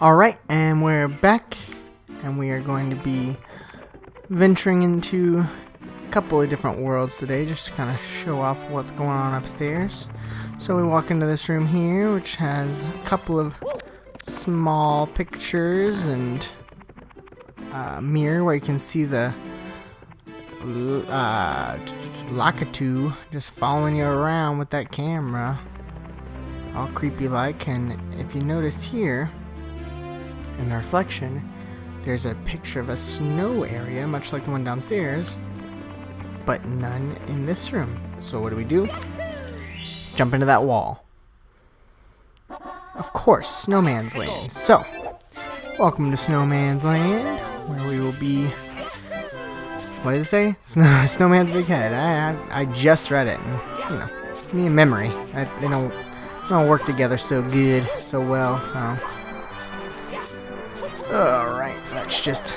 Alright, and we're back, and we are going to be venturing into a couple of different worlds today, just to kind of show off what's going on upstairs. So we walk into this room here, which has a couple of small pictures and a mirror where you can see the Lakitu just following you around with that camera, all creepy like. And if you notice here, in the reflection, there's a picture of a snow area, much like the one downstairs, but none in this room. So what do? Jump into that wall. Of course, Snowman's Land. So, welcome to Snowman's Land, where we will be... What did it say? Snowman's Big Head. I just read it, and, you know, me and memory. They don't work together so good, so well, so... Alright, let's just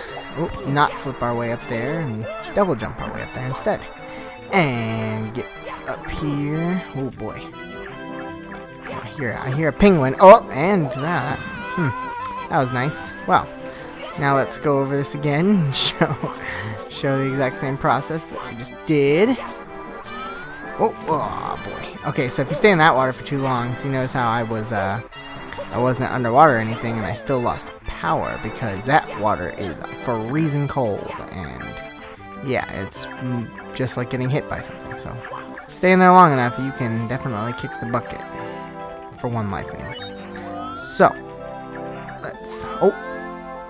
not flip our way up there and double jump our way up there instead. And get up here. Oh boy. I hear a penguin. Oh, and that. That was nice. Well, now let's go over this again and show the exact same process that we just did. Oh boy. Okay, so if you stay in that water for too long, so you notice how I wasn't underwater or anything, and I still lost power because that water is freezing cold, and yeah, it's just like getting hit by something. So stay in there long enough, you can definitely kick the bucket for one life anyway. So let's...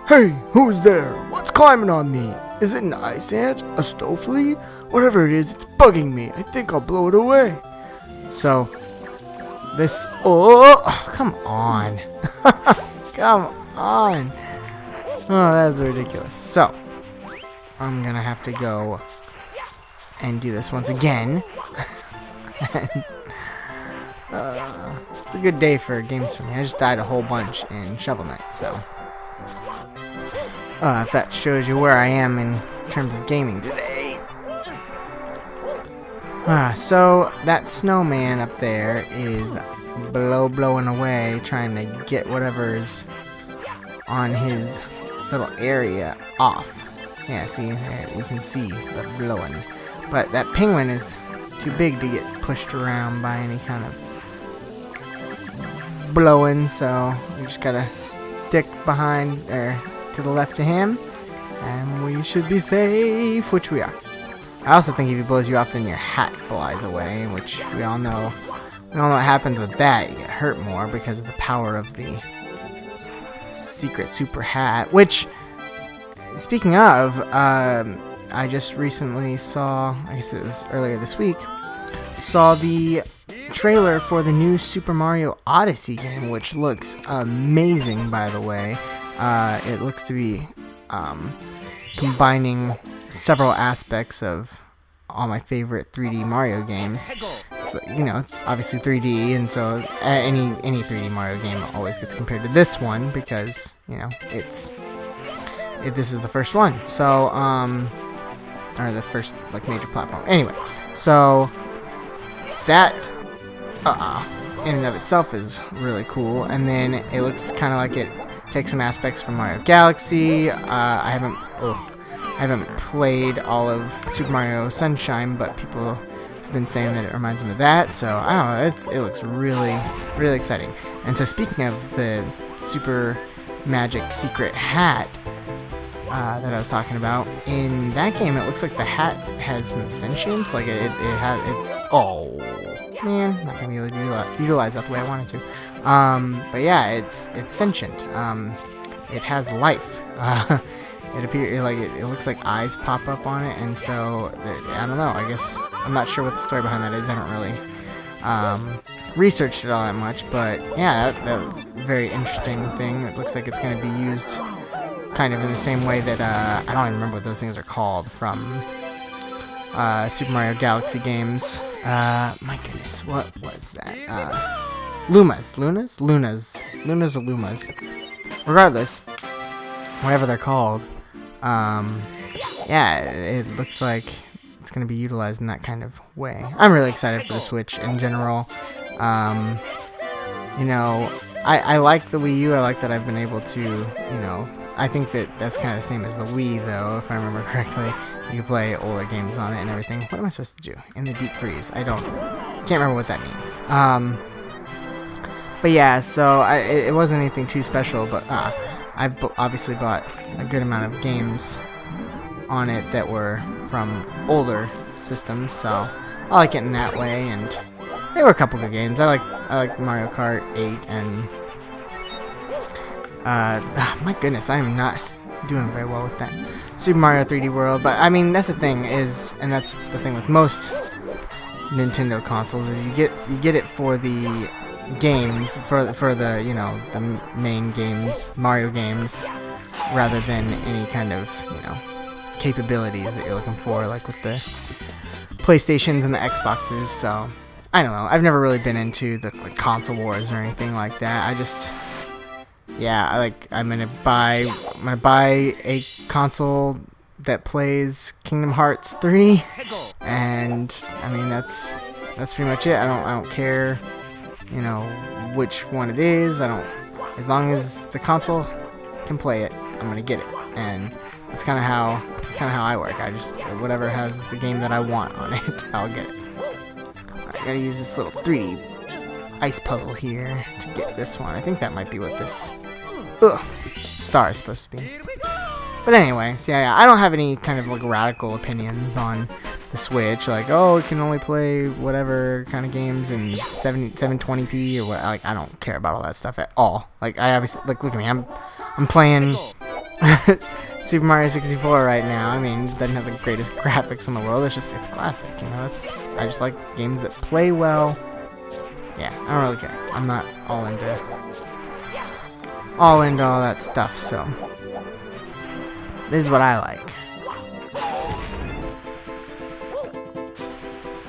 Hey, who's there? What's climbing on me? Is it an ice ant? A snow flea? Whatever it is, it's bugging me. I think I'll blow it away. So this... Oh, come on. Come on. Oh, that's ridiculous. So, I'm gonna have to go and do this once again. It's a good day for games for me. I just died a whole bunch in Shovel Knight, so... if that shows you where I am in terms of gaming today. So, that snowman up there is blowing away, trying to get whatever's on his little area off. Yeah, see, there, you can see the blowing. But that penguin is too big to get pushed around by any kind of blowing, so we just gotta stick behind, or to the left of him, and we should be safe, which we are. I also think if he blows you off, then your hat flies away, which we all know. We all know what happens with that. You get hurt more because of the power of the secret super hat. Which, speaking of, I just recently saw, I guess it was earlier this week, saw the trailer for the new Super Mario Odyssey game, which looks amazing, by the way. It looks to be combining several aspects of all my favorite 3D Mario games. So, you know, obviously 3D, and so any 3D Mario game always gets compared to this one because, you know, this is the first one. So, or the first like major platform. Anyway, so that in and of itself is really cool, and then it looks kind of like it takes some aspects from Mario Galaxy. I haven't played all of Super Mario Sunshine, but people have been saying that it reminds them of that, so I don't know, it looks really, really exciting. And so speaking of the super magic secret hat that I was talking about, in that game it looks like the hat has some sentience, like it's oh man, not gonna be able to utilize that the way I wanted to. But yeah, it's sentient. It has life. It appears like it looks like eyes pop up on it, and so I don't know. I guess I'm not sure what the story behind that is. I haven't really researched it all that much, but yeah, that was a very interesting thing. It looks like it's going to be used kind of in the same way that I don't even remember what those things are called from Super Mario Galaxy games. My goodness, what was that? Lunas or Lumas. Regardless, whatever they're called. Yeah, it looks like it's going to be utilized in that kind of way. I'm really excited for the Switch in general. You know, I like the Wii U. I like that I've been able to, you know, I think that's kind of the same as the Wii, though, if I remember correctly. You can play older games on it and everything. What am I supposed to do? In the deep freeze. Can't remember what that means. But yeah, so it wasn't anything too special, but I've obviously bought a good amount of games on it that were from older systems, so I like it in that way, and there were a couple good games. I like Mario Kart 8 and my goodness, I am not doing very well with that. Super Mario 3D World, but I mean that's the thing is, and that's the thing with most Nintendo consoles is you get it for the games, for the, you know, the main games, Mario games, rather than any kind of, you know, capabilities that you're looking for, like with the PlayStations and the Xboxes. So I don't know. I've never really been into the console wars or anything like that. I just, yeah, I'm gonna buy a console that plays Kingdom Hearts 3, and I mean that's pretty much it. I don't care, you know, which one it is. As long as the console can play it, I'm gonna get it, and that's kind of how I work. I just, whatever has the game that I want on it, I'll get it. I gotta use this little 3D ice puzzle here to get this one. I think that might be what this star is supposed to be. But anyway, so yeah, I don't have any kind of like radical opinions on the Switch, like, oh, it can only play whatever kind of games in 720p or what. Like, I don't care about all that stuff at all. Like, I obviously, like, look at me, I'm playing Super Mario 64 right now. I mean, it doesn't have the greatest graphics in the world. It's classic, you know. I just like games that play well. Yeah, I don't really care. I'm not all into all that stuff, so this is what I like.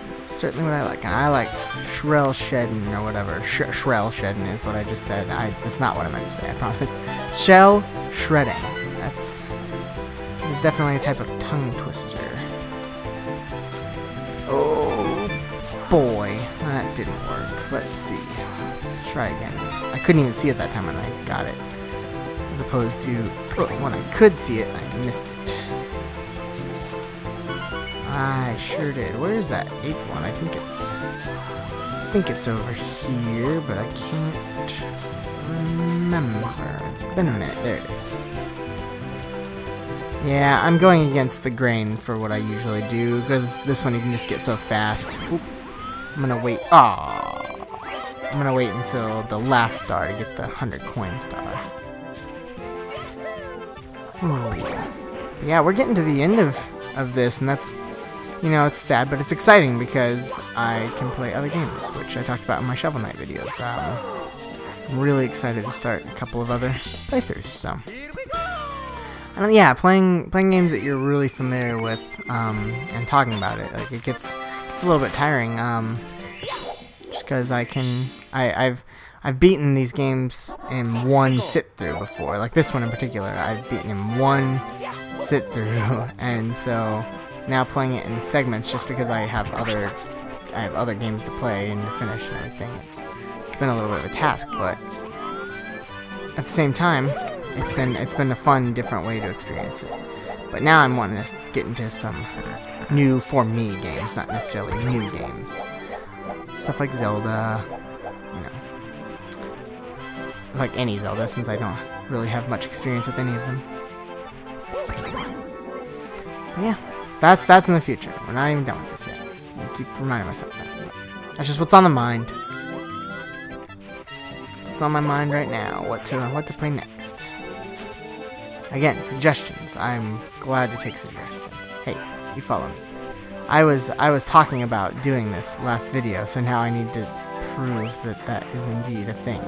This is certainly what I like. And I like Shrell Shedding or whatever. Shrell Shedding is what I just said. That's not what I meant to say, I promise. Shell shredding. It's definitely a type of tongue twister. Oh boy, that didn't work. Let's see. Let's try again. I couldn't even see it that time when I got it. As opposed to, when I could see it, I missed it. I sure did. Where is that 8th one? I think it's over here, but I can't remember. It's been a minute. There it is. Yeah, I'm going against the grain for what I usually do, because this one you can just get so fast. Oop. I'm gonna wait. I'm gonna wait until the last star to get the 100 coin star. Ooh. Yeah, we're getting to the end of this, and that's, you know, it's sad, but it's exciting because I can play other games, which I talked about in my Shovel Knight videos. I'm really excited to start a couple of other playthroughs. So, and yeah, playing games that you're really familiar with, and talking about it, like, it gets a little bit tiring. Just because I've beaten these games in one sit-through before. Like this one in particular, I've beaten in one sit-through, and so now playing it in segments just because I have other games to play and to finish and everything. It's been a little bit of a task, but at the same time, it's been a fun, different way to experience it. But now I'm wanting to get into some new for me games, not necessarily new games. Stuff like Zelda, you know, like any Zelda, since I don't really have much experience with any of them. But yeah, so that's in the future. We're not even done with this yet. I keep reminding myself that. But that's just what's on the mind. What's on my mind right now? What to play next? Again, suggestions. I'm glad to take suggestions. Hey, you follow me. I was talking about doing this last video, so now I need to prove that is indeed a thing.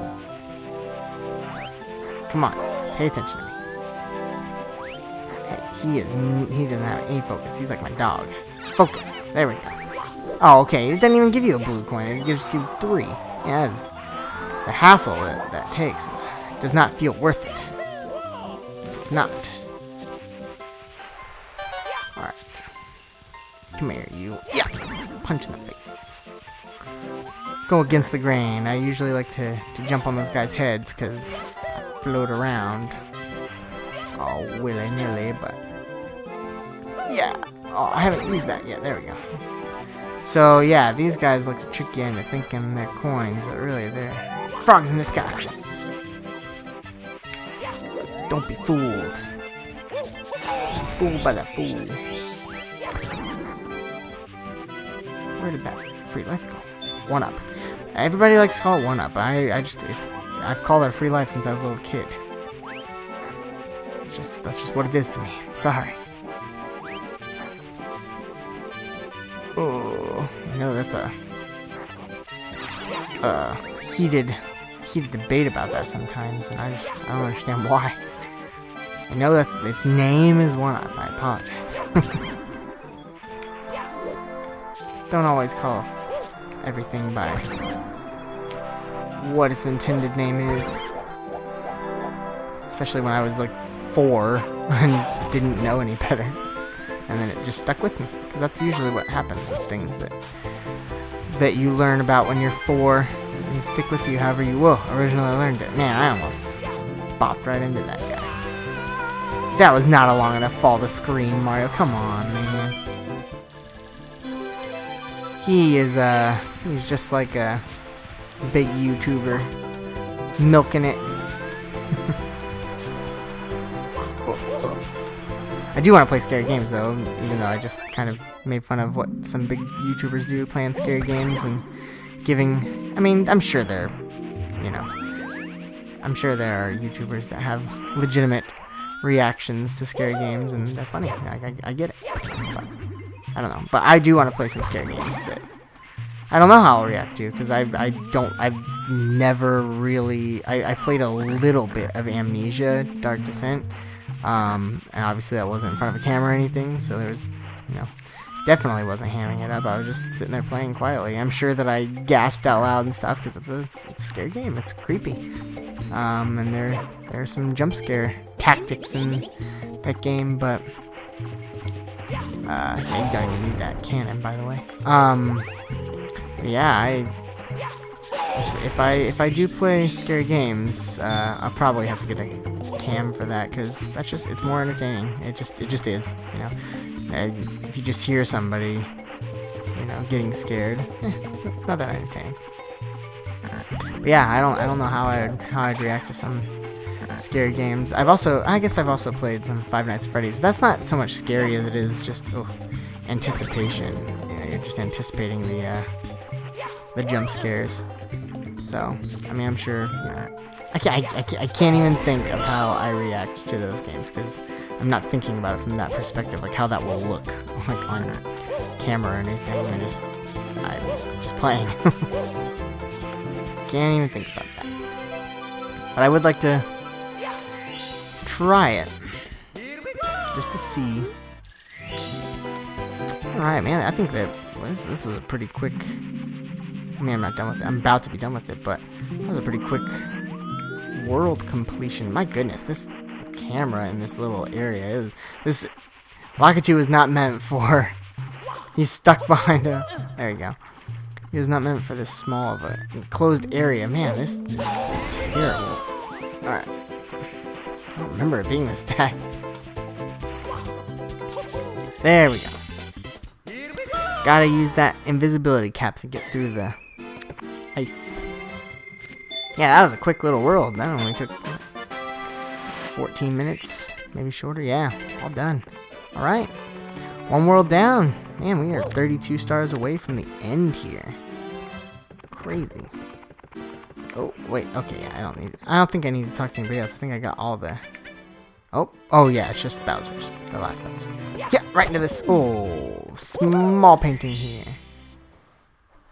Come on, pay attention to me. Hey, he doesn't have any focus. He's like my dog. Focus. There we go. Oh, okay. It doesn't even give you a blue coin. It gives you 3. Yeah, the hassle that takes does not feel worth it. It's not. Alright. Come here, you. Yeah! Punch in the face. go against the grain. I usually like to jump on those guys' heads because I float around all willy-nilly, but yeah. Oh, I haven't used that yet. There we go. So yeah, these guys like to trick you into thinking they're coins, but really they're frogs in disguise. Don't be fooled. Fooled by that fool. Where did that free life go? 1-up. Everybody likes to call it 1-up. I've called it a free life since I was a little kid. That's just what it is to me. Sorry. Oh, I know that's a heated debate about that sometimes, and I don't understand why. I know its name is 1-up. I apologize. Don't always call everything by what its intended name is. Especially when I was like 4 and didn't know any better. And then it just stuck with me. Because that's usually what happens with things that you learn about when you're 4. They stick with you however you will. Originally I learned it. Man, I almost bopped right into that guy. That was not a long enough fall to scream, Mario. Come on, man. He's just like a big YouTuber milking it. I do want to play scary games though, even though I just kind of made fun of what some big YouTubers do, playing scary games and giving. I mean, I'm sure there are YouTubers that have legitimate reactions to scary games and they're funny. I get it. But I don't know. But I do want to play some scary games that I don't know how I'll react to, because I've never really. I played a little bit of Amnesia Dark Descent. And obviously that wasn't in front of a camera or anything, so there was, definitely wasn't hamming it up. I was just sitting there playing quietly. I'm sure that I gasped out loud and stuff because it's a scary game. It's creepy. And there are some jump scare tactics in that game, but yeah, you don't even need that cannon, by the way. Yeah, if I do play scary games, I'll probably have to get a cam for that, because it's more entertaining. It just is, if you just hear somebody getting scared, it's not that entertaining. But yeah, I don't know how I'd react to some scary games. I guess I've also played some Five Nights at Freddy's, but that's not so much scary as it is just anticipation. You're just anticipating the jump scares. So I mean, I'm sure I can't even think of how I react to those games, because I'm not thinking about it from that perspective, like how that will look like on camera or anything. I'm just playing. Can't even think about that. But I would like to try it just to see. All right, man. I think that this was a pretty quick. I mean, I'm not done with it. I'm about to be done with it, but that was a pretty quick world completion. My goodness, this camera in this little area. This Lakitu was not meant for. He's stuck behind a. There you go. He was not meant for this small of a enclosed area. Man, this is terrible. All right. I don't remember it being this bad. There we go. Gotta use that invisibility cap to get through the ice. Yeah, that was a quick little world. That only took 14 minutes, maybe shorter. Yeah, all done. All right, one world down. Man, we are 32 stars away from the end here. Crazy. Oh wait, okay, yeah, I don't think I need to talk to anybody else. I think I got all the. Oh yeah, it's just Bowser's, the last Bowser. Yeah, right into this. Oh, small painting here.